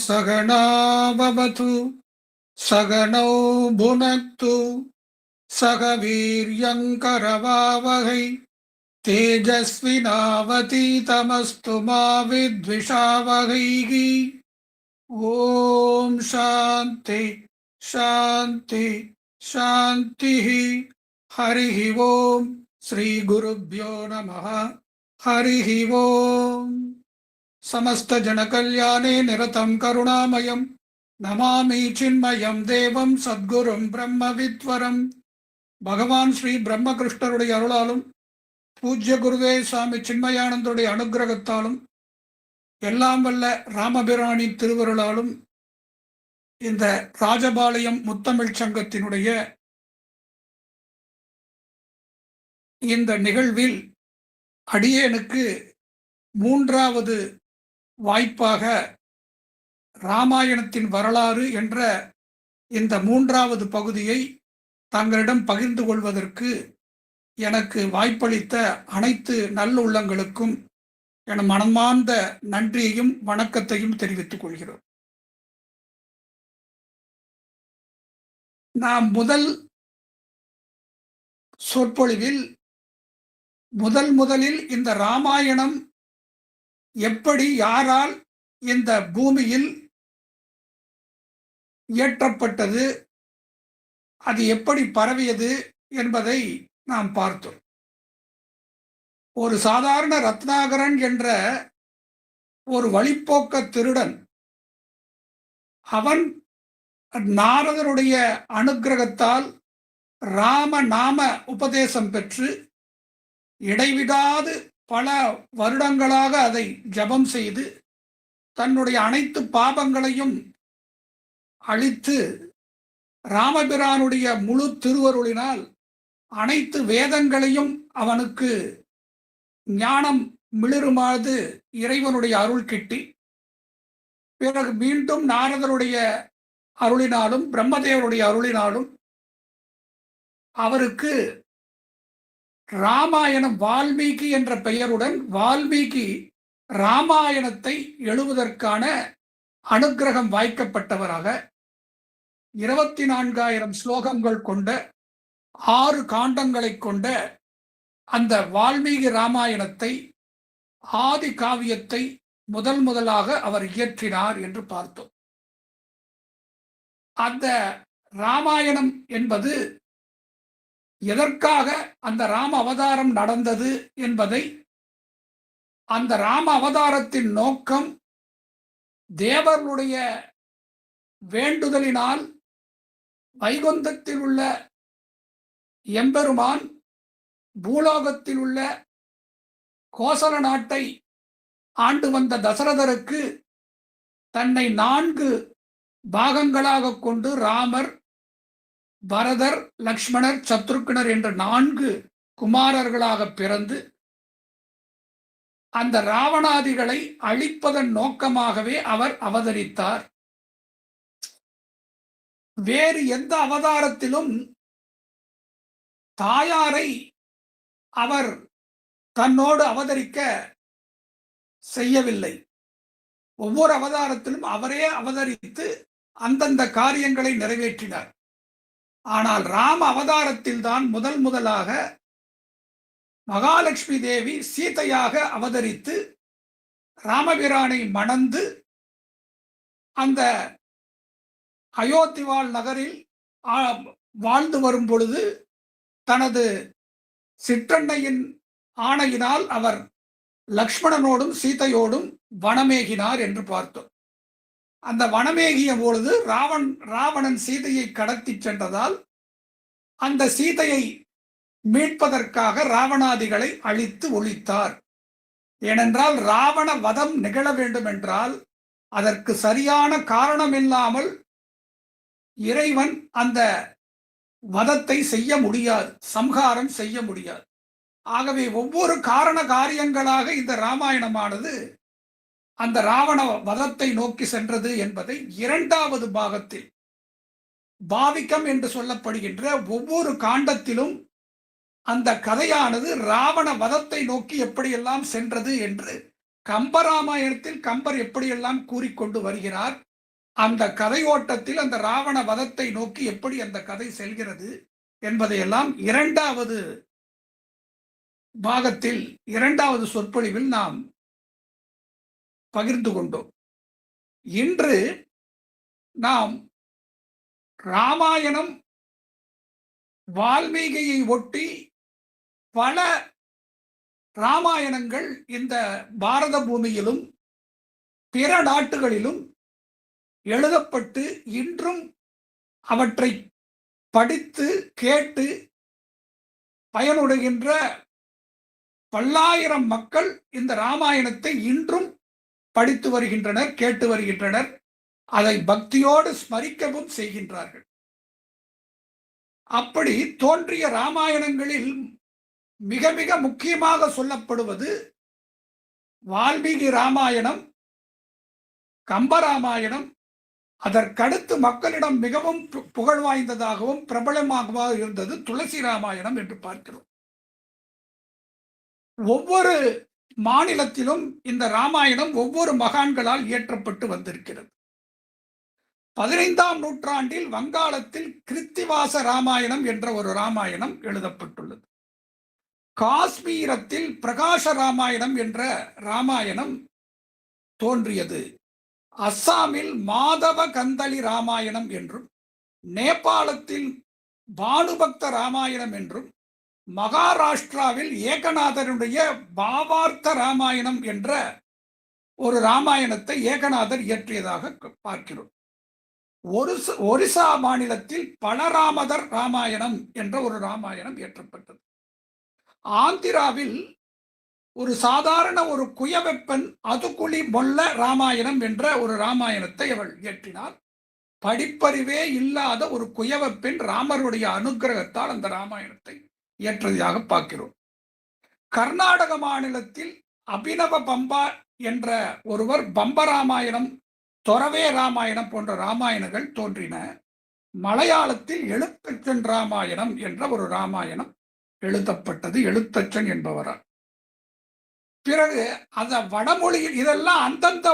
சகனாவவது சகனௌ புனக்து சக வீர்யங்கரவாவகை தேஜஸ்வினாவதீதமஸ்து மா வித்விஷாவகைः. ஓம் சாந்தி சாந்தி சாந்திः. ஹரிஹி ஓம். ஸ்ரீ குருப்யோ நமः. ஹரிஹி ஓம். समस्त जन कल्याणे निरतं करुणामयं नमामि चिन्मयं देवं सद्गुरुं ब्रह्म विद्वरं. பகவான் ஸ்ரீ பிரம்மகிருஷ்ணருடைய அருளாலும் பூஜ்ய குருவே சுவாமி சின்மயானந்தருடைய அனுகிரகத்தாலும் எல்லாம் வல்ல ராமபிரானின் திருவருளாலும் இந்த ராஜபாளையம் முத்தமிழ் சங்கத்தினுடைய இந்த நிகழ்வில் அடியேனுக்கு மூன்றாவது வாய்ப்பாக ராமாயணத்தின் வரலாறு என்ற இந்த மூன்றாவது பகுதியை தங்களிடம் பகிர்ந்து கொள்வதற்கு எனக்கு வாய்ப்பளித்த அனைத்து நல்லுள்ளங்களுக்கும் என மனமார்ந்த நன்றியையும் வணக்கத்தையும் தெரிவித்துக் கொள்கிறோம். நாம் முதல் சொற்பொழிவில் முதலில் இந்த ராமாயணம் எப்படி யாரால் இந்த பூமியில் இயற்றப்பட்டது, அது எப்படி பரவியது என்பதை நாம் பார்த்தோம். ஒரு சாதாரண ரத்னாகரன் என்ற ஒரு வழிப்போக்க திருடன் அவன் நாரதருடைய அனுக்கிரகத்தால் ராம நாம உபதேசம் பெற்று இடைவிடாது பல வருடங்களாக அதை ஜபம் செய்து தன்னுடைய அனைத்து பாபங்களையும் அழித்து ராமபிரானுடைய முழு திருவருளினால் அனைத்து வேதங்களையும் அவனுக்கு ஞானம் மிளிருமாறு இறைவனுடைய அருள் கிட்டி பிறகு மீண்டும் நாரதருடைய அருளினாலும் பிரம்மதேவருடைய அருளினாலும் அவருக்கு ராமாயணம் வால்மீகி என்ற பெயருடன் வால்மீகி ராமாயணத்தை எழுதுவதற்கான அனுக்கிரகம் வாய்க்கப்பட்டவராக 24,000 ஸ்லோகங்கள் கொண்ட 6 காண்டங்களை கொண்ட அந்த வால்மீகி ராமாயணத்தை ஆதி காவியத்தை முதலாக அவர் இயற்றினார் என்று பார்த்தோம். அந்த ராமாயணம் என்பது எதற்காக அந்த ராம அவதாரம் நடந்தது என்பதை, அந்த ராம அவதாரத்தின் நோக்கம் தேவர்களுடைய வேண்டுதலினால் வைகுந்தத்தில் உள்ள எம்பெருமான் பூலோகத்தில் உள்ள கோசல நாட்டை ஆண்டு வந்த தசரதருக்கு தன்னை 4 பாகங்களாக கொண்டு ராமர், பரதர், லக்ஷ்மணர், சத்ருக்னர் என்ற 4 குமாரர்களாக பிறந்து அந்த ராவணாதிகளை அழிப்பதன் நோக்கமாகவே அவர் அவதரித்தார். வேறு எந்த அவதாரத்திலும் தாயாரை அவர் தன்னோடு அவதரிக்க செய்யவில்லை. ஒவ்வொரு அவதாரத்திலும் அவரே அவதரித்து அந்தந்த காரியங்களை நிறைவேற்றினார். ஆனால் ராம அவதாரத்தில் தான் முதலாக மகாலட்சுமி தேவி சீதையாக அவதரித்து ராமபிரானை மணந்து அந்த அயோத்திவாள் நகரில் வாழ்ந்து வரும் பொழுது தனது சிற்றன்னையின் ஆணையினால் அவர் லக்ஷ்மணனோடும் சீதையோடும் வனமேகினார் என்று பார்த்தோம். அந்த வனமேகிய பொழுது ராவணன் சீதையை கடத்தி சென்றதால் அந்த சீதையை மீட்பதற்காக ராவணாதிகளை அழித்து ஒழித்தார். ஏனென்றால் ராவண வதம் நிகழ வேண்டும் என்றால் அதற்கு சரியான காரணம் இல்லாமல் இறைவன் அந்த வதத்தை செய்ய முடியாது, சம்ஹாரம் செய்ய முடியாது. ஆகவே ஒவ்வொரு காரண காரியங்களாக இந்த ராமாயணமானது அந்த ராவண வதத்தை நோக்கி சென்றது என்பதை 2வது பாகத்தில் பாவிக்கம் என்று சொல்லப்படுகின்ற ஒவ்வொரு காண்டத்திலும் அந்த கதையானது ராவண வதத்தை நோக்கி எப்படியெல்லாம் சென்றது என்று கம்பராமாயணத்தில் கம்பர் எப்படியெல்லாம் கூறிக்கொண்டு வருகிறார், அந்த கதையோட்டத்தில் அந்த ராவண வதத்தை நோக்கி எப்படி அந்த கதை செல்கிறது என்பதையெல்லாம் இரண்டாவது பாகத்தில், இரண்டாவது சொற்பொழிவில் நாம் பகிர்ந்து கொண்டோம். இன்று நாம் ராமாயணம் வால்மீகியை ஒட்டி பல ராமாயணங்கள் இந்த பாரத பூமியிலும் பிற நாட்டுகளிலும் எழுதப்பட்டு இன்றும் அவற்றை படித்து கேட்டு பயனுடைகின்ற பல்லாயிரம் மக்கள் இந்த ராமாயணத்தை இன்றும் படித்து வருகின்றனர், கேட்டு வருகின்றனர், அதை பக்தியோடு ஸ்மரிக்கவும் செய்கின்றார்கள். அப்படி தோன்றிய ராமாயணங்களில் மிக மிக முக்கியமாக சொல்லப்படுவது வால்மீகி ராமாயணம், கம்பராமாயணம். அதற்கடுத்து மக்களிடம் மிகவும் புகழ் வாய்ந்ததாகவும் பிரபலமாகவும் இருந்தது துளசி ராமாயணம் என்று பார்க்கிறோம். ஒவ்வொரு மாநிலத்திலும் இந்த ராமாயணம் ஒவ்வொரு மகான்களால் இயற்றப்பட்டு வந்திருக்கிறது. 15ஆம் நூற்றாண்டில் வங்காளத்தில் கிருத்திவாச ராமாயணம் என்ற ஒரு ராமாயணம் எழுதப்பட்டுள்ளது. காஷ்மீரத்தில் பிரகாச ராமாயணம் என்ற ராமாயணம் தோன்றியது. அஸ்ஸாமில் மாதவ கந்தளி ராமாயணம் என்றும், நேபாளத்தில் பானுபக்த ராமாயணம் என்றும், மகாராஷ்டிராவில் ஏகநாதருடைய பாவார்த்த ராமாயணம் என்ற ஒரு ராமாயணத்தை ஏகநாதர் இயற்றியதாக பார்க்கிறோம். ஒரிசா மாநிலத்தில் பலராமதர் ராமாயணம் என்ற ஒரு ராமாயணம் இயற்றப்பட்டது. ஆந்திராவில் ஒரு சாதாரண ஒரு குயவெப்பன் அதுகுழி மொல்ல ராமாயணம் என்ற ஒரு ராமாயணத்தை அவள் இயற்றினார். படிப்பறிவே இல்லாத ஒரு குயவப்பெண் ராமருடைய அனுகிரகத்தால் அந்த ராமாயணத்தை இயற்றதாக பார்க்கிறோம். கர்நாடக மாநிலத்தில் அபினவ பம்பா என்ற ஒருவர் பம்பராமாயணம், தொரவே ராமாயணம் போன்ற ராமாயணங்கள் தோன்றின. மலையாளத்தில் எழுத்தச்சன் ராமாயணம் என்ற ஒரு ராமாயணம் எழுதப்பட்டது, எழுத்தச்சன் என்பவரால். பிறகு அந்த வடமொழியில், இதெல்லாம் அந்தந்த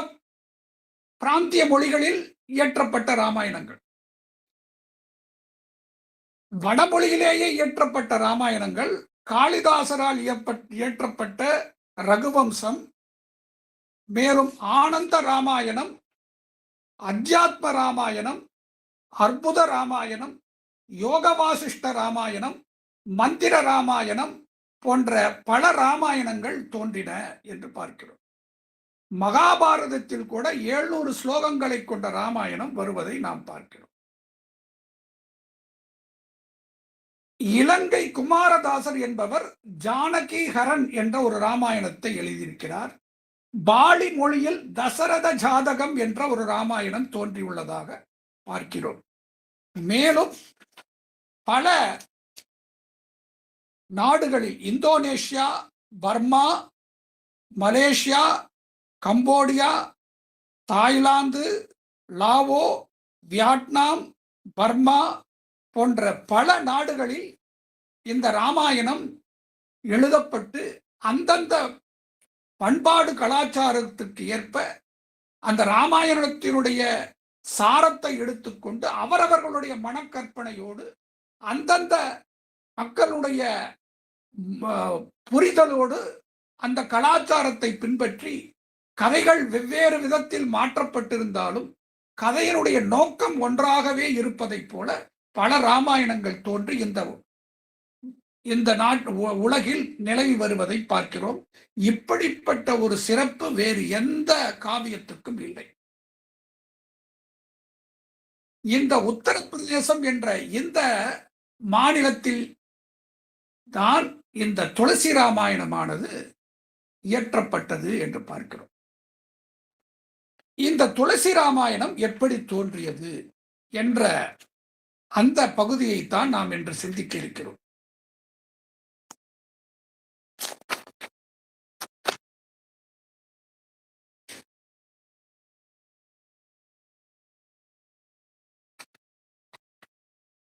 பிராந்திய மொழிகளில் இயற்றப்பட்ட ராமாயணங்கள். வடமொழியிலேயே இயற்றப்பட்ட ராமாயணங்கள் காளிதாசரால் இயற்றப்பட்ட ரகுவம்சம், மேலும் ஆனந்த ராமாயணம், அத்தியாத்ம ராமாயணம், அற்புத ராமாயணம், யோகவாசிஷ்ட ராமாயணம், மந்திர ராமாயணம் போன்ற பல ராமாயணங்கள் தோன்றின என்று பார்க்கிறோம். மகாபாரதத்தில் கூட 700 ஸ்லோகங்களை கொண்ட ராமாயணம் வருவதை நாம் பார்க்கிறோம். இலங்கை குமாரதாசர் என்பவர் ஜானகி ஹரன் என்ற ஒரு ராமாயணத்தை எழுதியிருக்கிறார். பாலி மொழியில் தசரத ஜாதகம் என்ற ஒரு ராமாயணம் தோன்றியுள்ளதாக பார்க்கிறோம். மேலும் பல நாடுகளில் Indonesia, Burma, Malaysia, Cambodia, Thailand, Lao, Vietnam, Burma போன்ற பல நாடுகளில் இந்த ராமாயணம் எழுதப்பட்டு அந்தந்த பண்பாடு கலாச்சாரத்துக்கு ஏற்ப அந்த ராமாயணத்தினுடைய சாரத்தை எடுத்துக்கொண்டு அவரவர்களுடைய மனக்கற்பனையோடு அந்தந்த மக்களுடைய புரிதலோடு அந்த கலாச்சாரத்தை பின்பற்றி கதைகள் வெவ்வேறு விதத்தில் மாற்றப்பட்டிருந்தாலும் கதையினுடைய நோக்கம் ஒன்றாகவே இருப்பதைப் போல பல ராமாயணங்கள் தோன்றி இந்த உலகில் நிலவி வருவதை பார்க்கிறோம். இப்படிப்பட்ட ஒரு சிறப்பு வேறு எந்த காவியத்துக்கும் இல்லை. இந்த உத்தரப்பிரதேசம் என்ற இந்த மாநிலத்தில் தான் இந்த துளசி ராமாயணமானது இயற்றப்பட்டது என்று பார்க்கிறோம். இந்த துளசி ராமாயணம் எப்படி தோன்றியது என்ற அந்த பகுதியைத்தான் நாம் இன்று சிந்திக்க இருக்கிறோம்.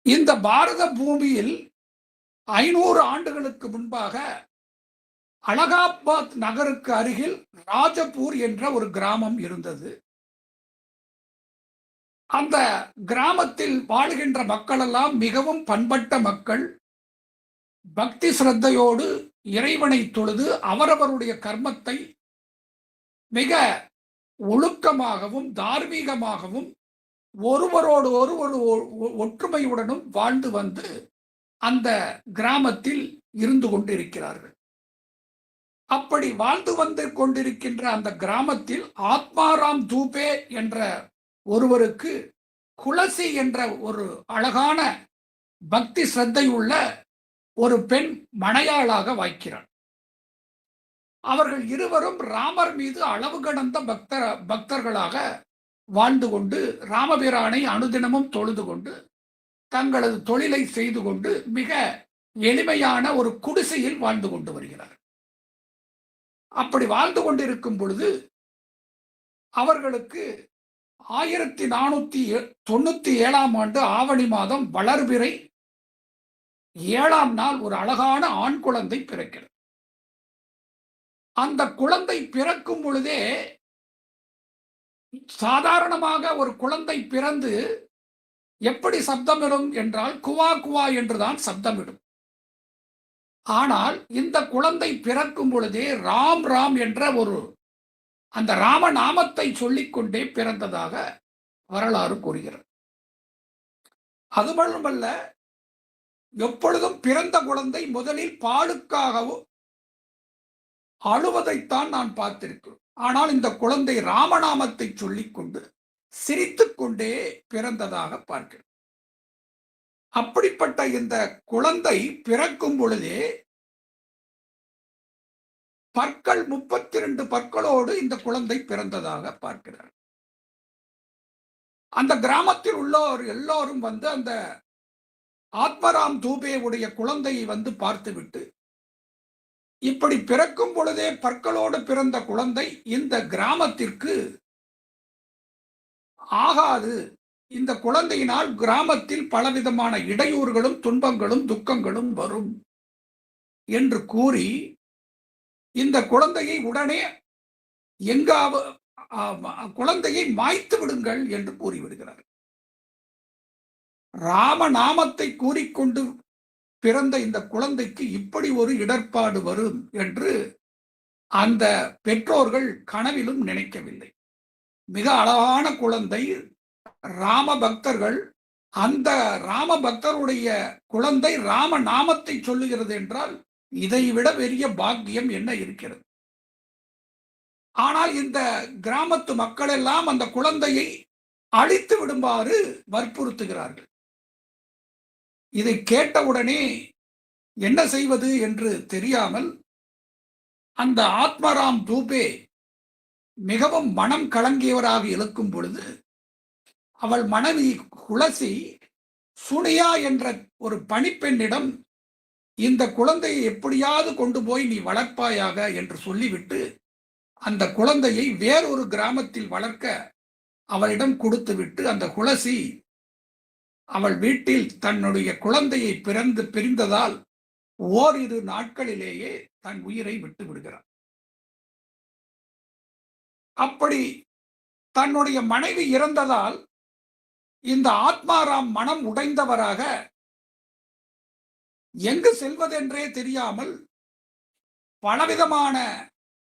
இந்த பாரத பூமியில் 500 ஆண்டுகளுக்கு முன்பாக அலகாபாத் நகருக்கு அருகில் ராஜபூர் என்ற ஒரு கிராமம் இருந்தது. அந்த கிராமத்தில் வாழ்கின்ற மக்கள் எல்லாம் மிகவும் பண்பட்ட மக்கள். பக்தி சிரத்தையோடு இறைவனை தொழுது அவரவருடைய கர்மத்தை மிக ஒழுக்கமாகவும் தார்மீகமாகவும் ஒருவரோடு ஒருவர் ஒற்றுமையுடனும் வாழ்ந்து வந்து அந்த கிராமத்தில் இருந்து கொண்டிருக்கிறார்கள். அப்படி வாழ்ந்து வந்து கொண்டிருக்கின்ற அந்த கிராமத்தில் ஆத்மாராம் தூபே என்ற ஒருவருக்கு குலசி என்ற ஒரு அழகான பக்தி சிரத்தையுள்ள ஒரு பெண் மனையாளாக வாய்க்கிறார். அவர்கள் இருவரும் ராமர் மீது அளவு கடந்த பக்தர்களாக வாழ்ந்து கொண்டு ராமபிரானை அனுதினமும் தொழுது கொண்டு தங்களது தொழிலை செய்து கொண்டு மிக எளிமையான ஒரு குடிசையில் வாழ்ந்து கொண்டு வருகிறார். அப்படி வாழ்ந்து கொண்டிருக்கும் பொழுது அவர்களுக்கு 1497 ஆண்டு ஆவணி மாதம் வளர்பிறை 7ஆம் நாள் ஒரு அழகான ஆண் குழந்தை பிறக்கிறது. அந்த குழந்தை பிறக்கும் பொழுதே சாதாரணமாக ஒரு குழந்தை பிறந்து எப்படி சப்தமிடும் என்றால் குவா குவா என்றுதான் சப்தமிடும். ஆனால் இந்த குழந்தை பிறக்கும் பொழுதே ராம் ராம் என்ற ஒரு அந்த ராம நாமத்தை சொல்லிக்கொண்டே பிறந்ததாக வரலாறு கூறுகிறது. அது மட்டுமல்ல, எப்பொழுதும் பிறந்த குழந்தை முதலில் பாலுக்காகவும் அழுவதைத்தான் நான் பார்த்திருக்கிறேன். ஆனால் இந்த குழந்தை ராமநாமத்தை சொல்லிக்கொண்டு சிரித்துக் கொண்டே பிறந்ததாக பார்க்கிறேன். அப்படிப்பட்ட இந்த குழந்தை பிறக்கும் பொழுதே பற்கள் 32 பற்களோடு இந்த குழந்தை பிறந்ததாக பார்க்கிறார். அந்த கிராமத்தில் உள்ளோர் எல்லோரும் வந்து அந்த ஆத்மராம் தூபே உடைய குழந்தையை வந்து பார்த்துவிட்டு, இப்படி பிறக்கும் பொழுதே பற்களோடு பிறந்த குழந்தை இந்த கிராமத்திற்கு ஆகாது, இந்த குழந்தையினால் கிராமத்தில் பலவிதமான இடையூறுகளும் துன்பங்களும் துக்கங்களும் வரும் என்று கூறி இந்த குழந்தையை உடனே எங்காவது குழந்தையை மாய்த்து விடுங்கள் என்று கூறிவிடுகிறார். ராமநாமத்தை கூறிக்கொண்டு பிறந்த இந்த குழந்தைக்கு இப்படி ஒரு இடர்பாடு வரும் என்று அந்த பெற்றோர்கள் கனவிலும் நினைக்கவில்லை. மிக அழகான குழந்தை, ராம பக்தர்கள். அந்த ராம பக்தருடைய குழந்தை ராம நாமத்தை சொல்லுகிறது என்றால் இதைவிட பெரிய பாக்கியம் என்ன இருக்கிறது? ஆனால் இந்த கிராமத்து மக்கள் எல்லாம் அந்த குழந்தையை அழித்து விடுமாறு வற்புறுத்துகிறார்கள். இதை கேட்டவுடனே என்ன செய்வது என்று தெரியாமல் அந்த ஆத்மராம் தூபே மிகவும் மனம் கலங்கியவராக இருக்கும் பொழுது அவள் மனைவி குலசி சுனியா என்ற ஒரு பணிப்பெண்ணிடம் இந்த குழந்தையை எப்படியாவது கொண்டு போய் நீ வளர்ப்பாயாக என்று சொல்லிவிட்டு அந்த குழந்தையை வேறொரு கிராமத்தில் வளர்க்க அவளிடம் கொடுத்துவிட்டு அந்த குலசி அவள் வீட்டில் தன்னுடைய குழந்தையை பிரிந்ததால் ஓரிரு நாட்களிலேயே தன் உயிரை விட்டு விடுகிறார். அப்படி தன்னுடைய மனைவி இறந்ததால் இந்த ஆத்மாராம் மனம் உடைந்தவராக எங்கு செல்வதென்றே தெரியாமல் பலவிதமான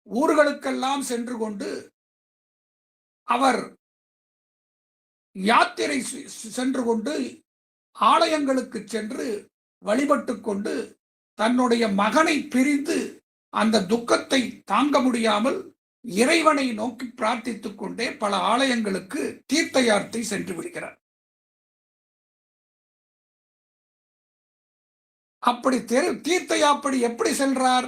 ஊர்களுக்கெல்லாம் சென்று கொண்டு அவர் யாத்திரை சென்று கொண்டு ஆலயங்களுக்கு சென்று வழிபட்டு கொண்டு தன்னுடைய மகனை பிரிந்து அந்த துக்கத்தை தாங்க முடியாமல் இறைவனை நோக்கி பிரார்த்தித்துக் கொண்டே பல ஆலயங்களுக்கு தீர்த்த யாத்திரை சென்று விடுகிறார். அப்படி தீர்த்த யாத்திரை எப்படி சென்றார்?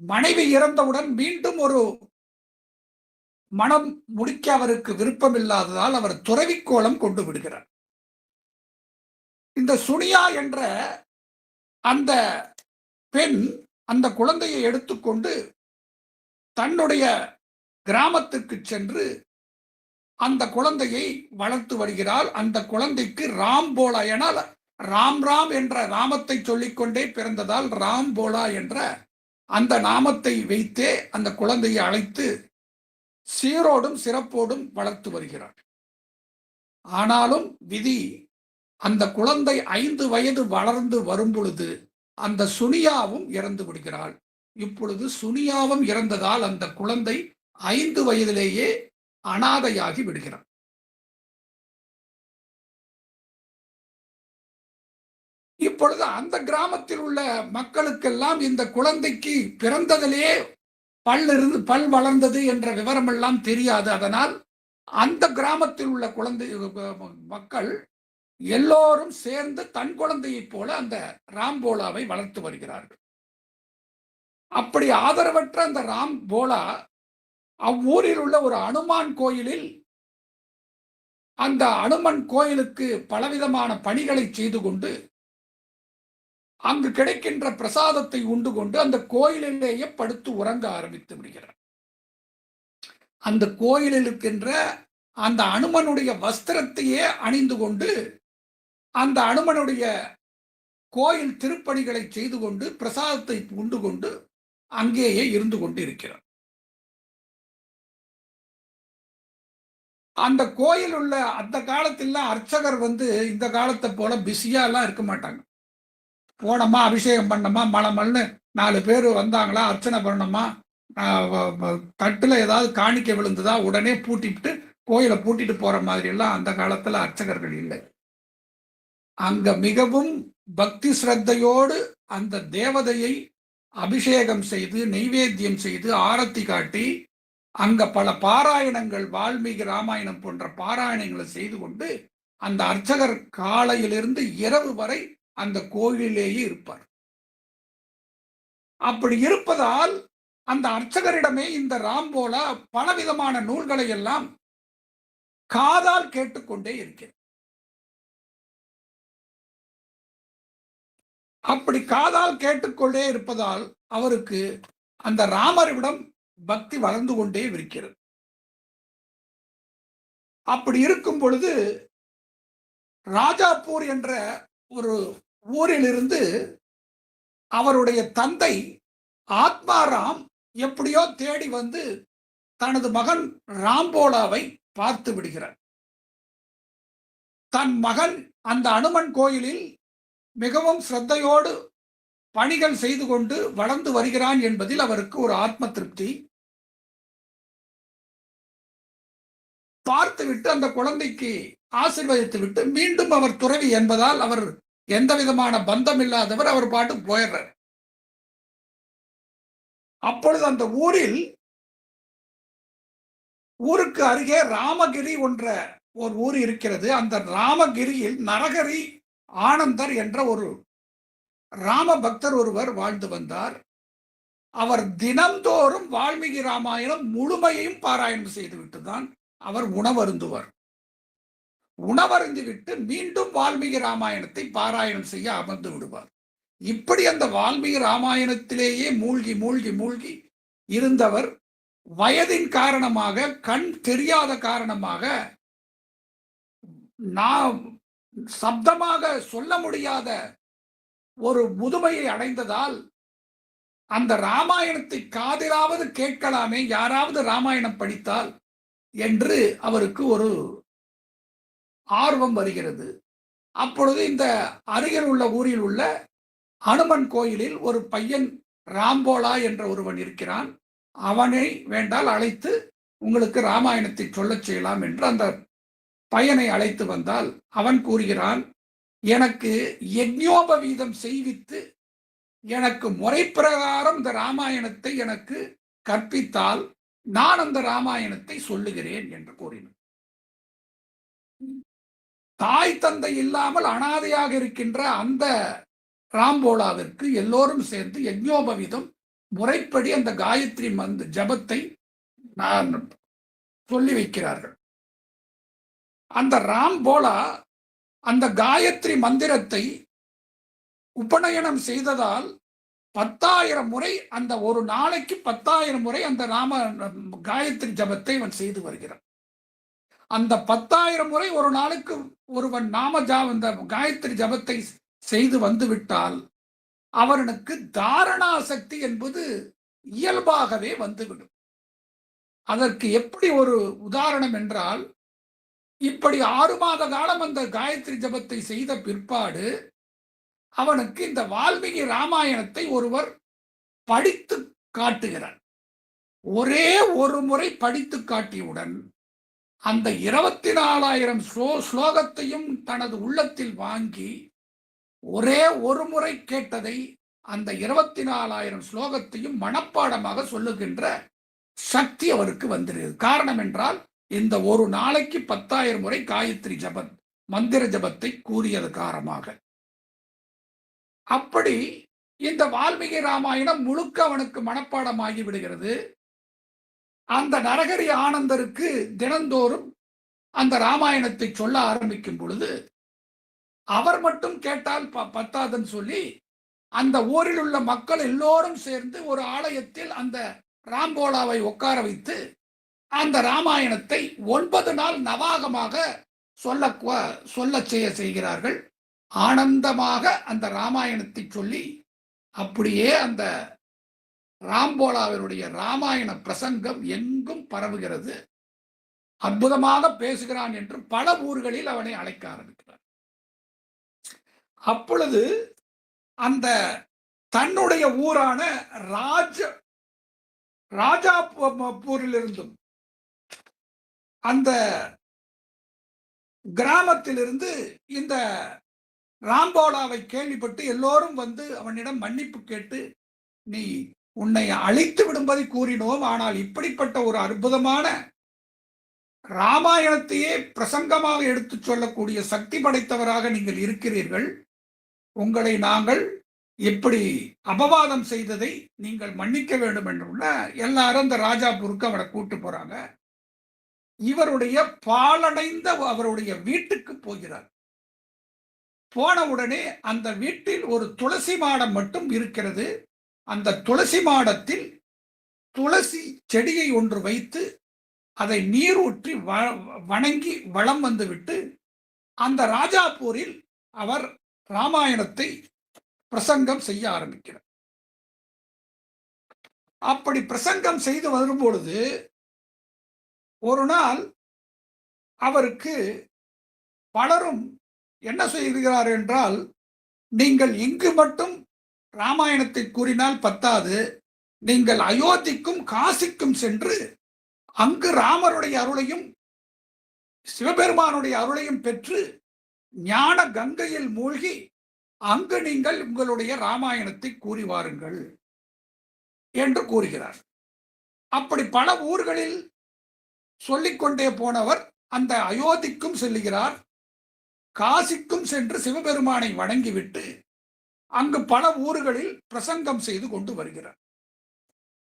மனைவி இறந்தவுடன் மீண்டும் ஒரு மனம் முடிக்க அவருக்கு விருப்பம் இல்லாததால் அவர் துறவிக்கோலம் கொண்டு விடுகிறார். இந்த சுனியா என்ற அந்த பெண் அந்த குழந்தையை எடுத்துக்கொண்டு தன்னுடைய கிராமத்துக்கு சென்று அந்த குழந்தையை வளர்த்து வருகிறாள். அந்த குழந்தைக்கு ராம் போலா என ராம் ராம் என்ற ராமத்தை சொல்லிக்கொண்டே பிறந்ததால் ராம் போலா என்ற அந்த நாமத்தை வைத்தே அந்த குழந்தையை அழைத்து சீரோடும் சிறப்போடும் வளர்த்து வருகிறார். ஆனாலும் விதி, அந்த குழந்தை 5 வயது வளர்ந்து வரும் பொழுது அந்த சுனியாவும் இறந்து விடுகிறாள். இப்பொழுது சுனியாவும் இறந்ததால் அந்த குழந்தை 5 வயதிலேயே அனாதையாகி விடுகிறார். இப்பொழுது அந்த கிராமத்தில் உள்ள மக்களுக்கெல்லாம் இந்த குழந்தைக்கு பிறந்ததிலே பல் வளர்ந்தது என்ற விவரம் எல்லாம் தெரியாது. அதனால் அந்த கிராமத்தில் உள்ள குழந்தை மக்கள் எல்லோரும் சேர்ந்து தன் குழந்தையைப் போல அந்த ராம்போலாவை வளர்த்து வருகிறார்கள். அப்படி ஆதரவற்ற அந்த ராம்போலா அவ்வூரில் உள்ள ஒரு அனுமான் கோயிலில் அந்த அனுமன் கோயிலுக்கு பலவிதமான பணிகளை செய்து கொண்டு அங்கு கிடைக்கின்ற பிரசாதத்தை உண்டு கொண்டு அந்த கோயிலிலேயே படுத்து உறங்க ஆரம்பித்து விடுகிறார். அந்த கோயிலில் இருக்கின்ற அந்த அனுமனுடைய வஸ்திரத்தையே அணிந்து கொண்டு அந்த அனுமனுடைய கோயில் திருப்பணிகளை செய்து கொண்டு பிரசாதத்தை உண்டு கொண்டு அங்கேயே இருந்து கொண்டு இருக்கிறார். அந்த கோயில் உள்ள அந்த காலத்தில் அர்ச்சகர் இந்த காலத்தை போல பிஸியா எல்லாம் இருக்க மாட்டாங்க. போனோமா, அபிஷேகம் பண்ணோமா, மலமல்னு 4 பேர் வந்தாங்களா, அர்ச்சனை பண்ணோமா, தட்டுல ஏதாவது காணிக்கை விழுந்ததா உடனே பூட்டிட்டு கோயிலை பூட்டிட்டு போற மாதிரி எல்லாம் அந்த காலத்துல அர்ச்சகர்கள் இல்லை. அங்க மிகவும் பக்தி ஸ்ரத்தையோடு அந்த தேவதையை அபிஷேகம் செய்து நெய்வேத்தியம் செய்து ஆரத்தி காட்டி அங்க பல பாராயணங்கள், வால்மீகி ராமாயணம் போன்ற பாராயணங்களை செய்து கொண்டு அந்த அர்ச்சகர் காலையிலிருந்து இரவு வரை அந்த கோயிலேயே இருப்பார். அப்படி இருப்பதால் அந்த அர்ச்சகரிடமே இந்த ராம்போலா பலவிதமான நூல்களை எல்லாம் காதால் கேட்டுக்கொண்டே இருக்கிறார். அப்படி காதால் கேட்டுக்கொண்டே இருப்பதால் அவருக்கு அந்த ராமரிடம் பக்தி வளர்ந்து கொண்டே இருக்கிறது. அப்படி இருக்கும் பொழுது ராஜாப்பூர் என்ற ஒரு ஊரிலிருந்து அவருடைய தந்தை ஆத்மாராம் எப்படியோ தேடி வந்து தனது மகன் ராம்போலாவை பார்த்து விடுகிறார். தன் மகன் அந்த அனுமன் கோயிலில் மிகவும் ஸ்ரத்தையோடு பணிகள் செய்து கொண்டு வளர்ந்து வருகிறான் என்பதில் அவருக்கு ஒரு ஆத்ம திருப்தி. பார்த்துவிட்டு அந்த குழந்தைக்கு ஆசீர்வதித்து விட்டு மீண்டும் அவர் துறவி என்பதால் அவர் எந்த விதமான பந்தம் இல்லாதவர், அவர் பாட்டு போயிடுறார். அப்பொழுது அந்த ஊருக்கு அருகே ராமகிரி என்ற ஒரு ஊர் இருக்கிறது. அந்த ராமகிரியில் நரகரி ஆனந்தர் என்ற ஒரு ராம பக்தர் ஒருவர் வாழ்ந்து வந்தார். அவர் தினந்தோறும் வால்மீகி ராமாயணம் முழுமையையும் பாராயணம் செய்துவிட்டு தான் அவர் உணவருந்துவர். உணவருந்து விட்டு மீண்டும் வால்மீகி ராமாயணத்தை பாராயணம் செய்ய அமர்ந்து விடுவார். இப்படி அந்த வால்மீகி ராமாயணத்திலேயே மூழ்கி மூழ்கி மூழ்கி இருந்தவர் வயதின் காரணமாக, கண் தெரியாத காரணமாக, நாம் சப்தமாக சொல்ல முடியாத ஒரு முதுமையை அடைந்ததால் அந்த ராமாயணத்தை காதிலாவது கேட்கலாமே, யாராவது ராமாயணம் படித்தால் என்று அவருக்கு ஒரு ஆர்வம் வருகிறது. அப்பொழுது இந்த அருகில் உள்ள ஊரில் உள்ள அனுமன் கோயிலில் ஒரு பையன் ராம்போலா என்ற ஒருவன் இருக்கிறான். அவனை வேண்டால் அழைத்து உங்களுக்கு ராமாயணத்தை சொல்லச் செய்யலாம் என்று அந்த பையனை அழைத்து வந்தால் அவன் கூறுகிறான், எனக்கு யஜ்ஞோபவீதம் செய்வித்து எனக்கு முறைப்பிரகாரம் இந்த ராமாயணத்தை எனக்கு கற்பித்தால் நான் அந்த ராமாயணத்தை சொல்லுகிறேன் என்று கூறினான். தாய் தந்தை இல்லாமல் அனாதையாக இருக்கின்ற அந்த ராம்போலாவிற்கு எல்லோரும் சேர்ந்து யஜ்ஞோபவீதம் முறைப்படி அந்த காயத்ரி ஜபத்தை நான் சொல்லி வைக்கிறார்கள். அந்த ராம்போலா அந்த காயத்ரி மந்திரத்தை உபநயனம் செய்ததால் 10,000 முறை, அந்த ஒரு நாளைக்கு 10,000 முறை அந்த காயத்ரி ஜபத்தை அவன் செய்து வருகிறான். அந்த 10,000 முறை ஒரு நாளுக்கு ஒருவன் இந்த காயத்ரி ஜபத்தை செய்து வந்து விட்டால் அவனுக்கு தாரணா சக்தி என்பது இயல்பாகவே வந்துவிடும். அதற்கு எப்படி ஒரு உதாரணம் என்றால், இப்படி 6 மாத காலம் அந்த காயத்ரி ஜபத்தை செய்த பிற்பாடு அவனுக்கு இந்த வால்மீகி ராமாயணத்தை ஒருவர் படித்து காட்டுகிறார். ஒரே ஒரு முறை படித்து காட்டியவுடன் அந்த 24,000 ஸ்லோகத்தையும் தனது உள்ளத்தில் வாங்கி ஒரே ஒரு முறை கேட்டதை அந்த 24,000 ஸ்லோகத்தையும் மனப்பாடமாக சொல்லுகின்ற சக்தி அவருக்கு வந்துடுது. காரணம் என்றால் இந்த ஒரு நாளைக்கு 10,000 முறை காயத்ரி ஜபம் மந்திர ஜபத்தை கூறியது காரணமாக. அப்படி இந்த வால்மீகி ராமாயணம் முழுக்க அவனுக்கு மனப்பாடமாகி விடுகிறது. அந்த நரகரி ஆனந்தருக்கு தினந்தோறும் அந்த ராமாயணத்தை சொல்ல ஆரம்பிக்கும் பொழுது அவர் மட்டும் கேட்டால் பத்தாதுன்னு சொல்லி அந்த ஊரில் உள்ள மக்கள் எல்லோரும் சேர்ந்து ஒரு ஆலயத்தில் அந்த ராம்போலாவை உட்கார வைத்து அந்த ராமாயணத்தை 9 நாள் நவாகமாக சொல்ல செய்கிறார்கள். ஆனந்தமாக அந்த ராமாயணத்தை சொல்லி அப்படியே அந்த ராம்போலாவினுடைய ராமாயண பிரசங்கம் எங்கும் பரவுகிறது. அற்புதமாக பேசுகிறான் என்று பல ஊர்களில் அவனை அழைக்க ஆரம்பிக்கிறார். அப்பொழுது அந்த தன்னுடைய ஊரான ராஜாபூரிலிருந்தும் அந்த கிராமத்திலிருந்து இந்த ராம்போலாவை கேள்விப்பட்டு எல்லோரும் வந்து அவனிடம் மன்னிப்பு கேட்டு, நீ உன்னை அழித்து விடும்படி கூறினோம், ஆனால் இப்படிப்பட்ட ஒரு அற்புதமான ராமாயணத்தையே பிரசங்கமாக எடுத்துச் சொல்லக்கூடிய சக்தி படைத்தவராக நீங்கள் இருக்கிறீர்கள். உங்களை நாங்கள் எப்படி அபவாதம் செய்ததை நீங்கள் மன்னிக்க வேண்டும் என்று எல்லாரும் அந்த ராஜாபூருக்கு அவரை கூட்டு போறாங்க. இவருடைய பாலடைந்த அவருடைய வீட்டுக்கு போகிறார். போன உடனே அந்த வீட்டில் ஒரு துளசி மாடம் மட்டும் இருக்கிறது. அந்த துளசி மாடத்தில் துளசி செடியை ஒன்று வைத்து அதை நீர் ஊற்றி வணங்கி வளம் வந்துவிட்டு அந்த ராஜாபூரில் அவர் ராமாயணத்தை பிரசங்கம் செய்ய ஆரம்பிக்கிறார். அப்படி பிரசங்கம் செய்து வரும்பொழுது ஒரு நாள் அவருக்கு பலரும் என்ன செய்கிறார் என்றால், நீங்கள் இங்கு மட்டும் ராமாயணத்தை கூறினால் பத்தாது, நீங்கள் அயோத்திக்கும் காசிக்கும் சென்று அங்கு ராமருடைய அருளையும் சிவபெருமானுடைய அருளையும் பெற்று ஞான கங்கையில் மூழ்கி அங்கு நீங்கள் உங்களுடைய ராமாயணத்தை கூறி வாருங்கள் என்று கூறுகிறார். அப்படி பல ஊர்களில் சொல்லிக்கொண்டே போனவர் அந்த அயோத்திக்கும் செல்லுகிறார். காசிக்கும் சென்று சிவபெருமானை வணங்கிவிட்டு அங்கு பல ஊர்களில் பிரசங்கம் செய்து கொண்டு வருகிறார்.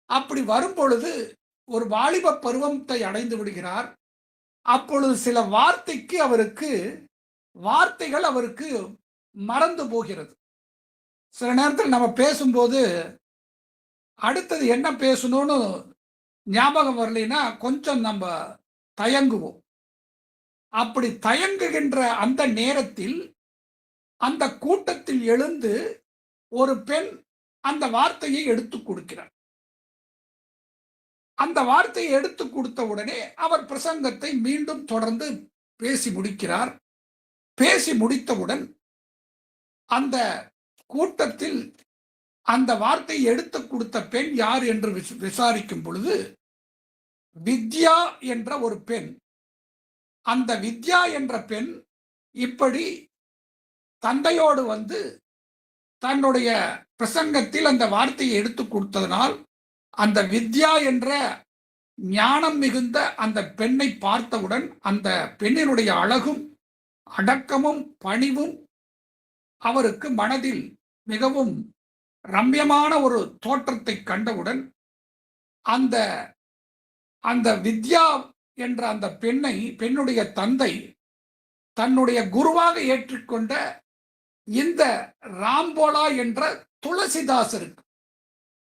அப்படி வரும்பொழுது ஒரு வாலிப பருவத்தை அடைந்து விடுகிறார். அப்பொழுது சில வார்த்தைகள் அவருக்கு மறந்து போகிறது. சில நேரத்தில் நம்ம பேசும்போது அடுத்தது என்ன பேசணும்னு ஞாபகம் வரலைன்னா கொஞ்சம் நம்ம தயங்குவோம். அப்படி தயங்குகின்ற அந்த நேரத்தில் அந்த கூட்டத்தில் எழுந்து ஒரு பெண் அந்த வார்த்தையை எடுத்து கொடுக்கிறார். அந்த வார்த்தையை எடுத்து கொடுத்த உடனே அவர் பிரசங்கத்தை மீண்டும் தொடர்ந்து பேசி முடிக்கிறார். பேசி முடித்தவுடன் அந்த கூட்டத்தில் அந்த வார்த்தையை எடுத்து கொடுத்த பெண் யார் என்று விசாரிக்கும் பொழுது வித்யா என்ற ஒரு பெண். அந்த வித்யா என்ற பெண் இப்படி தந்தையோடு வந்து தன்னுடைய பிரசங்கத்தில் அந்த வார்த்தையை எடுத்து கொடுத்ததனால் அந்த வித்யா என்ற ஞானம் மிகுந்த அந்த பெண்ணை பார்த்தவுடன் அந்த பெண்ணினுடைய அழகும் அடக்கமும் பணிவும் அவருக்கு மனதில் மிகவும் ரம்யமான ஒரு தோற்றத்தை கண்டவுடன் அந்த அந்த வித்யா என்ற அந்த பெண்ணுடைய தந்தை தன்னுடைய குருவாக ஏற்றுக்கொண்ட இந்த ராம்போலா என்ற துளசிதாசருக்கு,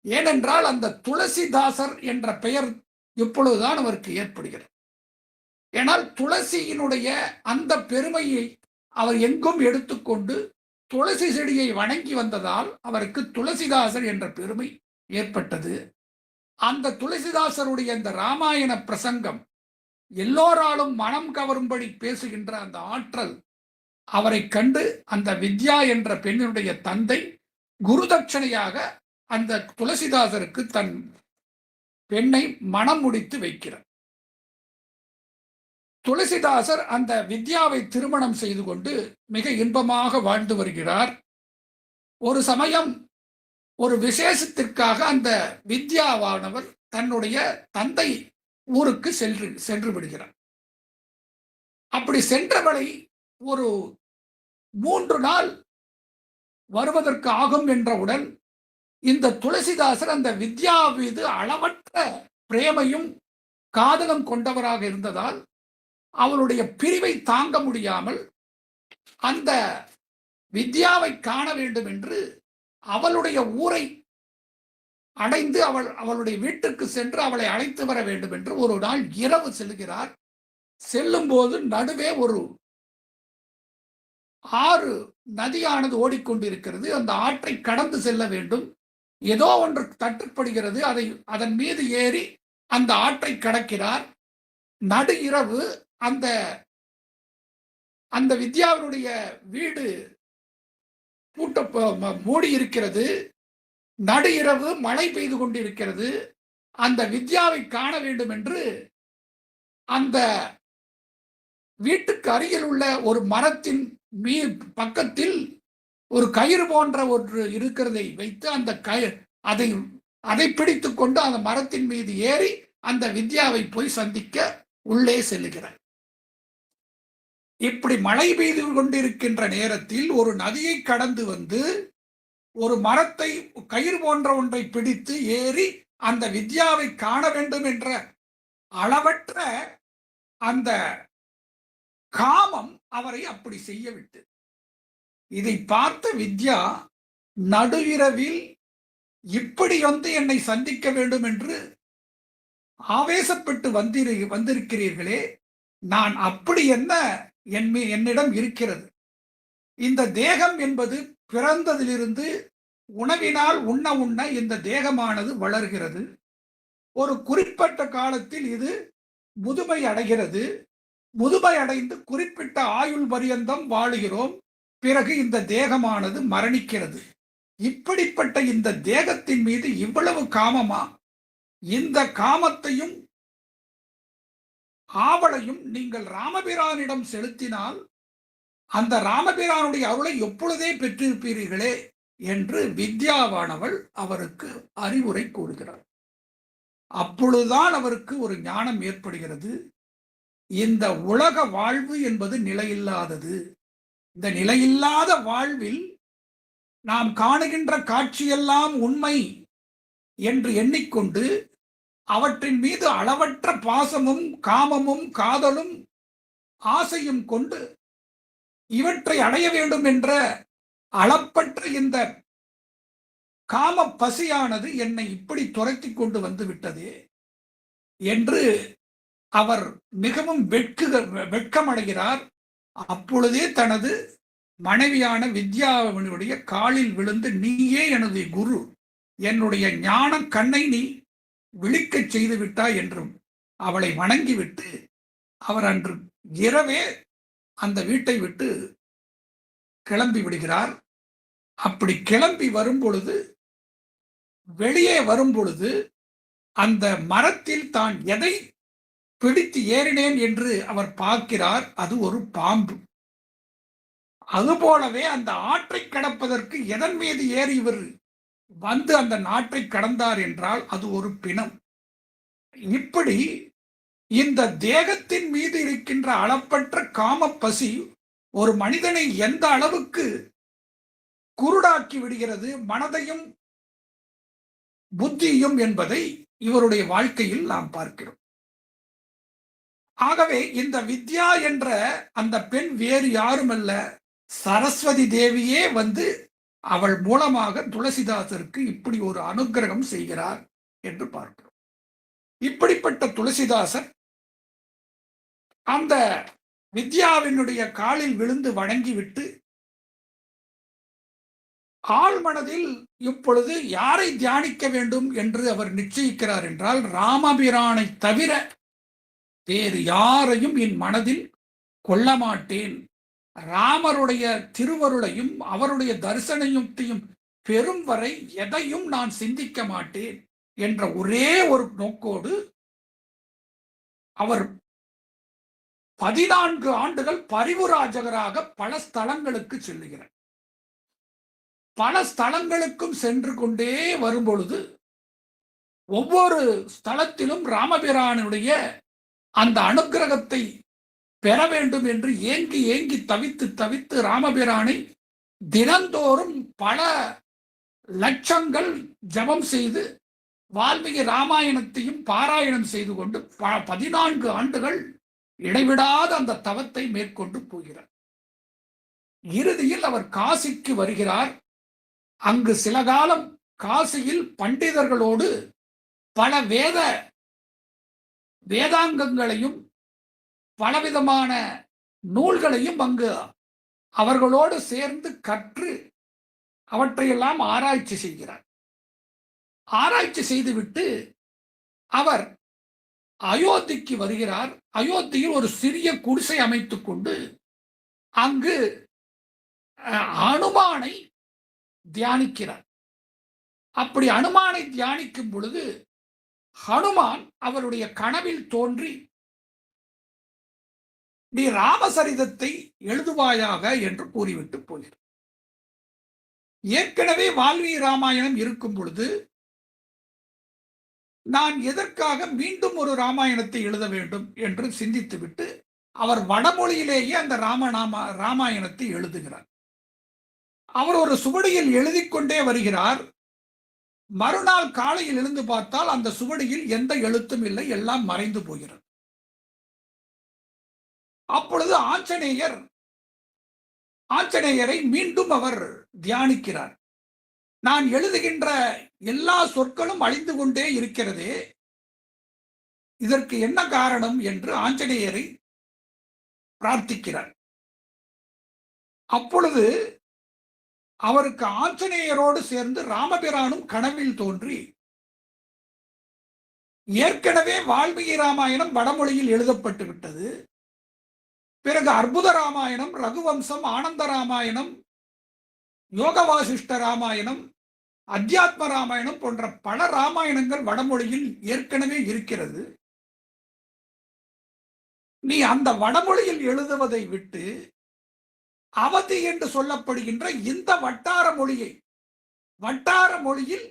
ஏனென்றால் அந்த துளசிதாசர் என்ற பெயர் இப்பொழுதுதான் அவருக்கு ஏற்படுகிறது. ஏனால் துளசியினுடைய அந்த பெருமையை அவர் எங்கும் எடுத்துக்கொண்டு துளசி செடியை வணங்கி வந்ததால் அவருக்கு துளசிதாசர் என்ற பெருமை ஏற்பட்டது. அந்த துளசிதாசருடைய இந்த ராமாயண பிரசங்கம் எல்லோராலும் மனம் கவரும்படி பேசுகின்ற அந்த ஆற்றல் அவரை கண்டு அந்த வித்யா என்ற பெண்ணினுடைய தந்தை குருதட்சணையாக அந்த துளசிதாசருக்கு தன் பெண்ணை மனம் முடித்து வைக்கிறார். துளசிதாசர் அந்த வித்யாவை திருமணம் செய்து கொண்டு மிக இன்பமாக வாழ்ந்து வருகிறார். ஒரு சமயம் ஒரு விசேஷத்திற்காக அந்த வித்யாவானவர் தன்னுடைய தந்தை ஊருக்கு சென்று விடுகிறார். அப்படி சென்றவளை ஒரு 3 நாள் வருவதற்கு ஆகும் என்றவுடன் இந்த துளசிதாசர் அந்த வித்யா மீது அளவற்ற பிரேமையும் காதலும் கொண்டவராக இருந்ததால் அவளுடைய பிரிவை தாங்க முடியாமல் அந்த வித்யாவை காண வேண்டும் என்று அவளுடைய ஊரை அடைந்து அவளுடைய வீட்டுக்கு சென்று அவளை அழைத்து வர வேண்டும் என்று ஒரு நாள் இரவு செல்கிறார். செல்லும் போது நடுவே ஒரு ஆறு நதியானது ஓடிக்கொண்டிருக்கிறது. அந்த ஆற்றை கடந்து செல்ல வேண்டும். ஏதோ ஒன்று தட்டுப்படுகிறது. அதன் மீது ஏறி அந்த ஆற்றை கடக்கிறார். நடு இரவு அந்த வித்யாவினுடைய வீடு மூடி இருக்கிறது. நடு இரவு மழை பெய்து கொண்டிருக்கிறது. அந்த வித்யாவை காண வேண்டும் என்று அந்த வீட்டுக்கு அருகில் உள்ள ஒரு மரத்தின் பக்கத்தில் ஒரு கயிறு போன்ற ஒன்று இருக்கிறதை வைத்து அந்த அதை பிடித்துக் கொண்டு அந்த மரத்தின் மீது ஏறி அந்த வித்யாவை போய் சந்திக்க உள்ளே செல்லுகிறார். இப்படி மழை பெய்து கொண்டிருக்கின்ற நேரத்தில் ஒரு நதியை கடந்து வந்து ஒரு மரத்தை கயிறு போன்ற ஒன்றை பிடித்து ஏறி அந்த வித்யாவை காண வேண்டும் என்ற அளவற்ற அந்த காமம் அவரை அப்படி செய்யவிட்டு, இதை பார்த்த வித்யா நடு இரவில் இப்படி வந்து என்னை சந்திக்க வேண்டும் என்று ஆவேசப்பட்டு வந்திருக்கிறீர்களே, நான் அப்படி என்ன என்னிடம் இருக்கிறது? இந்த தேகம் என்பது பிறந்ததிலிருந்து உணவினால் உண்ண உண்ண இந்த தேகமானது வளர்கிறது. ஒரு குறிப்பிட்ட காலத்தில் இது முதுமை அடைகிறது. முதுமை அடைந்து குறிப்பிட்ட ஆயுள் பரியந்தம் வாழுகிறோம். பிறகு இந்த தேகமானது மரணிக்கிறது. இப்படிப்பட்ட இந்த தேகத்தின் மீது இவ்வளவு காமமா? இந்த காமத்தையும் ஆவலையும் நீங்கள் ராமபிரானிடம் செலுத்தினால் அந்த ராமபிரானுடைய அருளை எப்பொழுதே பெற்றிருப்பீர்களே என்று வித்யாவானவள் அவருக்கு அறிவுரை கூறுகிறார். அப்பொழுதுதான் அவருக்கு ஒரு ஞானம் ஏற்படுகிறது. இந்த உலக வாழ்வு என்பது நிலையில்லாதது. இந்த நிலையில்லாத வாழ்வில் நாம் காணுகின்ற காட்சியெல்லாம் உண்மை என்று எண்ணிக்கொண்டு அவற்றின் மீது அளவற்ற பாசமும் காமமும் காதலும் ஆசையும் கொண்டு இவற்றை அடைய வேண்டும் என்ற அளப்பற்ற இந்த காம பசியானது என்னை இப்படி துரத்தி கொண்டு வந்து விட்டதே என்று அவர் மிகவும் வெட்கமடைகிறார். அப்பொழுதே தனது மனைவியான வித்யாவினுடைய காலில் விழுந்து, நீயே எனது குரு, என்னுடைய ஞான கண்ணை நீ விழிக்கச் செய்து விட்டாய் என்றும் அவளை வணங்கிவிட்டு அவர் அன்று இரவே அந்த வீட்டை விட்டு கிளம்பி விடுகிறார். அப்படி கிளம்பி வரும் பொழுது, வெளியே வரும் பொழுது, அந்த மரத்தில் தான் எதை பிடித்து ஏறினேன் என்று அவர் பார்க்கிறார். அது ஒரு பாம்பு. அதுபோலவே அந்த ஆற்றை கடப்பதற்கு எதன் மீது ஏறி இவர் வந்து அந்த நாட்டை கடந்தார் என்றால் அது ஒரு பிணம். இப்படி இந்த தேகத்தின் மீது இருக்கின்ற அளப்பற்ற காம பசி ஒரு மனிதனை எந்த அளவுக்கு குருடாக்கி விடுகிறது, மனதையும் புத்தியும் என்பதை இவருடைய வாழ்க்கையில் நாம் பார்க்கிறோம். ஆகவே இந்த வித்யா என்ற அந்த பெண் வேறு யாருமல்ல, சரஸ்வதி தேவியே வந்து அவள் மூலமாக துளசிதாசருக்கு இப்படி ஒரு அனுக்கிரகம் செய்கிறார் என்று பார்க்கிறோம். இப்படிப்பட்ட துளசிதாசர் அந்த வித்யாவினுடைய காலில் விழுந்து வணங்கிவிட்டு ஆழ்மனதில் இப்பொழுது யாரை தியானிக்க வேண்டும் என்று அவர் நிச்சயிக்கிறார் என்றால், ராமபிரானை தவிர வேறு யாரையும் என் மனதில் கொள்ள மாட்டேன். ராமருடைய திருவருளையும் அவருடைய தரிசனத்தையும் பெறும் வரை எதையும் நான் சிந்திக்க மாட்டேன் என்ற ஒரே ஒரு நோக்கோடு அவர் 14 ஆண்டுகள் பரிவுராஜகராக பல ஸ்தலங்களுக்கு செல்லுகிறார். பல ஸ்தலங்களுக்கும் சென்று கொண்டே வரும்பொழுது ஒவ்வொரு ஸ்தலத்திலும் ராமபிரானுடைய அந்த அனுக்கிரகத்தை பெற வேண்டும் என்று ஏங்கி ஏங்கி தவித்து தவித்து ராமபிரானை தினந்தோறும் பல லட்சங்கள் ஜபம் செய்து வால்மீகி ராமாயணத்தையும் பாராயணம் செய்து கொண்டு 14 ஆண்டுகள் இடைவிடாத அந்த தவத்தை மேற்கொண்டு போகிறார். இறுதியில் அவர் காசிக்கு வருகிறார். அங்கு சில காலம் காசியில் பண்டிதர்களோடு பல வேதாங்கங்களையும் பலவிதமான நூல்களையும் அங்கு அவர்களோடு சேர்ந்து கற்று அவற்றையெல்லாம் ஆராய்ச்சி செய்கிறார். ஆராய்ச்சி செய்துவிட்டு அவர் அயோத்திக்கு வருகிறார். அயோத்தியில் ஒரு சிறிய குடிசை அமைத்துக் கொண்டு அங்கு அனுமானை தியானிக்கிறார். அப்படி அனுமானை தியானிக்கும் பொழுது ஹனுமான் அவருடைய கனவில் தோன்றி, நீ ராமசரிதத்தை எழுதுவாயாக என்று கூறிவிட்டு போகிறார். ஏற்கனவே வால்மீகி ராமாயணம் இருக்கும் பொழுது நான் எதற்காக மீண்டும் ஒரு ராமாயணத்தை எழுத வேண்டும் என்று சிந்தித்துவிட்டு அவர் வடமொழியிலேயே அந்த ராமாயணத்தை எழுதுகிறார். அவர் ஒரு சுவடியில் எழுதி கொண்டே வருகிறார். மறுநாள் காலையில் எழுந்து பார்த்தால் அந்த சுவடியில் எந்த எழுத்தும் இல்லை, எல்லாம் மறைந்து போகிறது. அப்பொழுது ஆஞ்சநேயரை மீண்டும் அவர் தியானிக்கிறார். நான் எழுதுகின்ற எல்லா சொற்களும் அழிந்து கொண்டே இருக்கிறதே, இதற்கு என்ன காரணம் என்று ஆஞ்சநேயரை பிரார்த்திக்கிறார். அப்பொழுது அவருக்கு ஆஞ்சநேயரோடு சேர்ந்து ராமபிரானும் கனவில் தோன்றி, ஏற்கனவே வால்மீகி ராமாயணம் வடமொழியில் எழுதப்பட்டு விட்டது, பிறகு அற்புத ராமாயணம், ரகுவம்சம், ஆனந்த ராமாயணம், யோக வாசிஷ்ட ராமாயணம், அத்தியாத்ம ராமாயணம் போன்ற பல ராமாயணங்கள் வடமொழியில் ஏற்கனவே இருக்கிறது. நீ அந்த வடமொழியில் எழுதுவதை விட்டு அவதி என்று சொல்லப்படுகின்ற இந்த வட்டார மொழியில்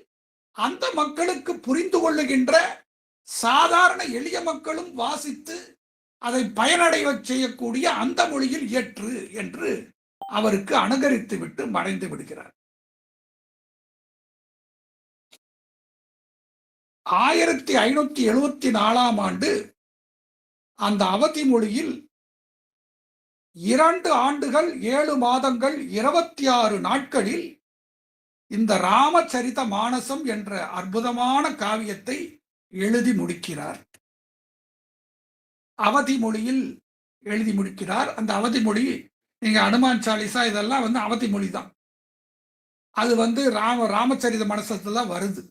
அந்த மக்களுக்கு புரிந்து கொள்ளுகின்ற சாதாரண எளிய மக்களும் வாசித்து அதை பயனடைய செய்யக்கூடிய அந்த மொழியில் இயற்று என்று அவருக்கு அனுகரித்து விட்டு மறைந்து விடுகிறார். 1574 ஆண்டு அந்த அவதி மொழியில் 2 ஆண்டுகள் 7 மாதங்கள் 26 நாட்களில் இந்த ராமச்சரித மானசம் என்ற அற்புதமான காவியத்தை எழுதி முடிக்கிறார். அவதி மொழியில் எழுதி முடிக்கிறார். அந்த அவதி மொழி, நீங்க அனுமான் சாலிசா இதெல்லாம் அவதி மொழி தான். அது ராமச்சரித மானசத்துல வருது.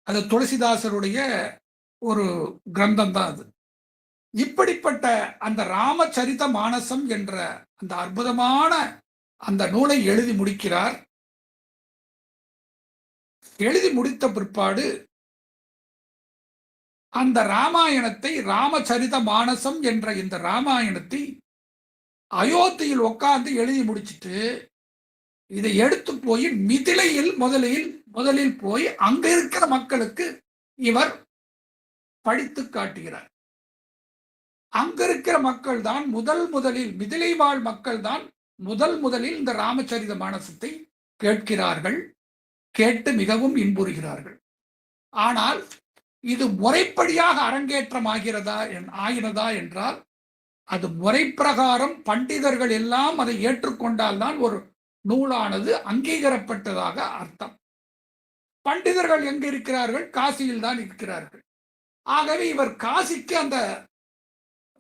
அது துளசிதாசருடைய ஒரு கிரந்தம் தான் அது. இப்படிப்பட்ட அந்த ராமச்சரித மானசம் என்ற அந்த அற்புதமான அந்த நூலை எழுதி முடிக்கிறார். எழுதி முடித்த பிற்பாடு அந்த ராமாயணத்தை, ராமச்சரித மானசம் என்ற இந்த ராமாயணத்தை அயோத்தியில் உட்கார்ந்து எழுதி முடிச்சிட்டு இதை எடுத்து போய் மிதிலையில் முதலில் போய் அங்க இருக்கிற மக்களுக்கு இவர் படித்து காட்டுகிறார். அங்க இருக்கிற மக்கள் தான் முதலில் மிதிலை வாழ் மக்கள் தான் முதலில் இந்த ராமச்சரித மானசத்தை கேட்கிறார்கள். கேட்டு மிகவும் இன்புறுகிறார்கள். ஆனால் இது முறைப்படியாக அரங்கேற்றம் ஆகிறதா என்றால் அது முறைப்பிரகாரம் பண்டிதர்கள் எல்லாம் அதை ஏற்றுக்கொண்டால் தான் ஒரு நூலானது அங்கீகரிக்கப்பட்டதாக அர்த்தம். பண்டிதர்கள் எங்க இருக்கிறார்கள்? காசியில் தான் இருக்கிறார்கள். ஆகவே இவர் காசிக்கு அந்த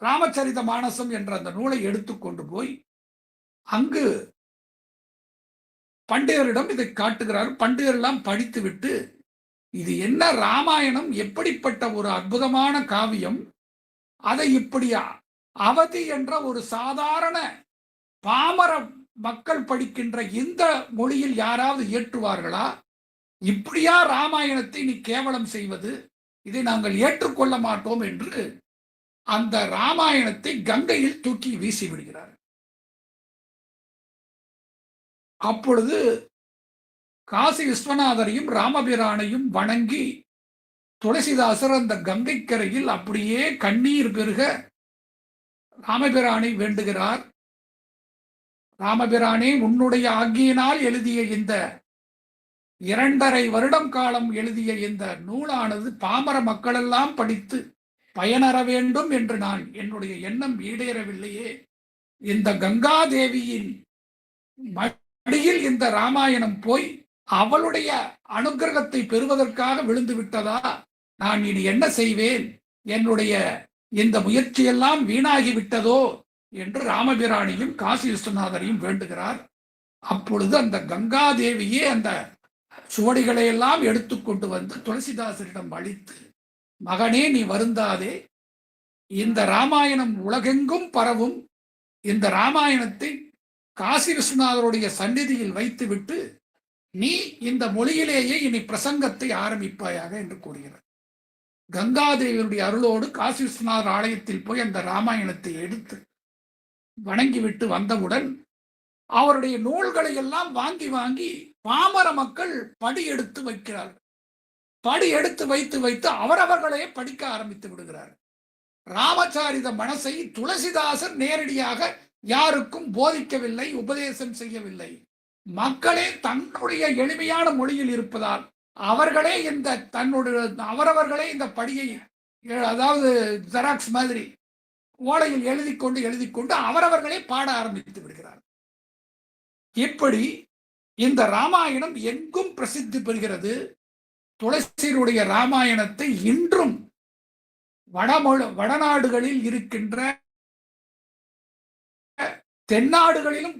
ராமச்சரித மானசம் என்ற அந்த நூலை எடுத்துக்கொண்டு போய் அங்கு பண்டிதரிடம் இதை காட்டுகிறார். பண்டிதர் எல்லாம் படித்துவிட்டு, இது என்ன ராமாயணம், எப்படிப்பட்ட ஒரு அற்புதமான காவியம், அதை இப்படி அவதி என்ற ஒரு சாதாரண பாமர மக்கள் படிக்கின்ற இந்த மொழியில் யாராவது இயற்றுவார்களா? இப்படியா ராமாயணத்தை நீ கேவலம் செய்வது? இதை நாங்கள் ஏற்றுக்கொள்ள மாட்டோம் என்று அந்த ராமாயணத்தை கங்கையில் தூக்கி வீசி விடுகிறார். அப்பொழுது காசி விஸ்வநாதரையும் ராமபிரானையும் வணங்கி துளசிதாசர் அந்த கங்கைக்கரையில் அப்படியே கண்ணீர் பெருக ராமபிரானை வேண்டுகிறார். ராமபிரானே, உன்னுடைய ஆக்கியினால் எழுதிய இந்த 2.5 வருடம் காலம் எழுதிய இந்த நூலானது பாமர மக்களெல்லாம் படித்து பயனற வேண்டும் என்று நான் என்னுடைய எண்ணம் ஈடேறவில்லையே. இந்த கங்காதேவியின் மடியில் இந்த ராமாயணம் போய் அவளுடைய அனுக்கிரகத்தை பெறுவதற்காக விழுந்து விட்டதா? நான் இனி என்ன செய்வேன்? என்னுடைய இந்த முயற்சியெல்லாம் வீணாகி விட்டதோ என்று ராமபிரானையும் காசி விஸ்வநாதரையும் வேண்டுகிறார். அப்பொழுது அந்த கங்காதேவியே அந்த சுவடிகளை எல்லாம் எடுத்துக்கொண்டு வந்து துளசிதாசரிடம் அளித்து, மகனே, நீ வருந்தாதே, இந்த ராமாயணம் உலகெங்கும் பரவும். இந்த ராமாயணத்தை காசி விஸ்வநாதருடைய சந்நிதியில் வைத்துவிட்டு நீ இந்த மொழியிலேயே இனி பிரசங்கத்தை ஆரம்பிப்பாயாக என்று கூறுகிறார். கங்காதேவியுடைய அருளோடு காசி விஸ்வநாதர் ஆலயத்தில் போய் அந்த ராமாயணத்தை எடுத்து வணங்கிவிட்டு வந்தவுடன் அவருடைய நூல்களை எல்லாம் வாங்கி வாங்கி பாமர மக்கள் படி எடுத்து வைக்கிறார்கள். படி எடுத்து வைத்து வைத்து அவரவர்களே படிக்க ஆரம்பித்து விடுகிறார். ராமசாரித மனசை துளசிதாசர் நேரடியாக யாருக்கும் போதிக்கவில்லை, உபதேசம் செய்யவில்லை. மக்களே தன்னுடைய எளிமையான மொழியில் இருப்பதால் அவர்களே இந்த தன்னுடைய அவரவர்களே இந்த படியை, அதாவது ஜெராக்ஸ் மாதிரி ஓலையில் எழுதி கொண்டு அவரவர்களே பாட ஆரம்பித்து விடுகிறார். இப்படி இந்த ராமாயணம் எங்கும் பிரசித்தி பெறுகிறது. துளசியுடைய ராமாயணத்தை இன்றும் வடநாடுகளில் இருக்கின்ற தென்னாடுகளிலும்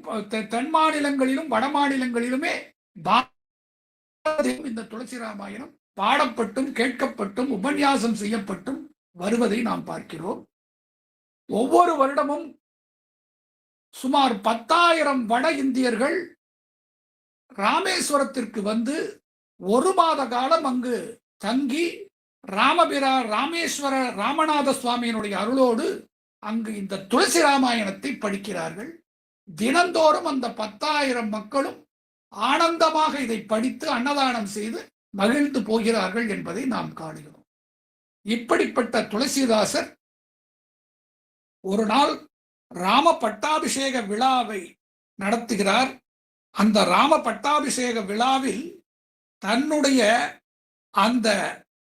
தென் மாநிலங்களிலும் வட மாநிலங்களிலுமே இந்த துளசி ராமாயணம் பாடப்பட்டும் கேட்கப்பட்டும் உபன்யாசம் செய்யப்பட்டும் வருவதை நாம் பார்க்கிறோம். ஒவ்வொரு வருடமும் சுமார் 10,000 வட இந்தியர்கள் ராமேஸ்வரத்திற்கு வந்து 1 மாத காலம் அங்கு தங்கி ராமேஸ்வர ராமநாத சுவாமியினுடைய அருளோடு அங்கு இந்த துளசி ராமாயணத்தை படிக்கிறார்கள். தினந்தோறும் அந்த 10,000 மக்களும் ஆனந்தமாக இதை படித்து அன்னதானம் செய்து மகிழ்ந்து போகிறார்கள் என்பதை நாம் காணுகிறோம். இப்படிப்பட்ட துளசிதாசர் ஒரு நாள் ராம பட்டாபிஷேக விழாவை நடத்துகிறார். அந்த ராம பட்டாபிஷேக விழாவில் தன்னுடைய அந்த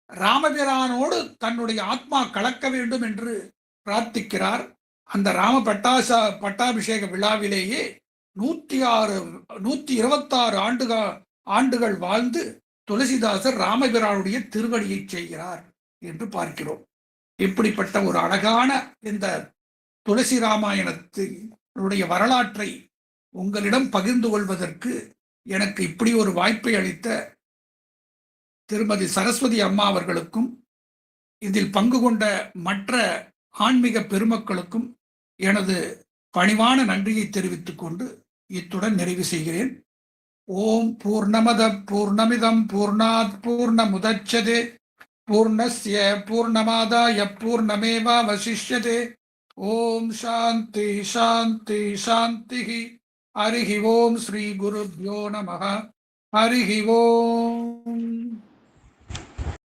ராமபிரானோடு தன்னுடைய ஆத்மா கலக்க வேண்டும் என்று பிரார்த்திக்கிறார். அந்த ராம பட்டாபிஷேக விழாவிலேயே 126 ஆண்டுகள் வாழ்ந்து துளசிதாசர் ராமபிரானுடைய திருவடியை செய்கிறார் என்று பார்க்கிறோம். இப்படிப்பட்ட ஒரு அழகான இந்த துளசி ராமாயணத்தினுடைய வரலாற்றை உங்களிடம் பகிர்ந்து கொள்வதற்கு எனக்கு இப்படி ஒரு வாய்ப்பை அளித்த திருமதி சரஸ்வதி அம்மா அவர்களுக்கும் இதில் பங்கு கொண்ட மற்ற ஆன்மீக பெருமக்களுக்கும் எனது பணிவான நன்றியை தெரிவித்துக் கொண்டு இத்துடன் நிறைவு செய்கிறேன். ஓம் பூர்ணமத பூர்ணமிதம் பூர்ணாத் பூர்ணமுதச்யதே பூர்ணஸ்ய பூர்ணமாதாய பூர்ணமேவாவசிஷ்யதே. ஓம் சாந்தி சாந்தி சாந்தி. ஹரிஹி ஓம். ஸ்ரீ குருப்யோ நமஹ. ஹரிஹி ஓம்.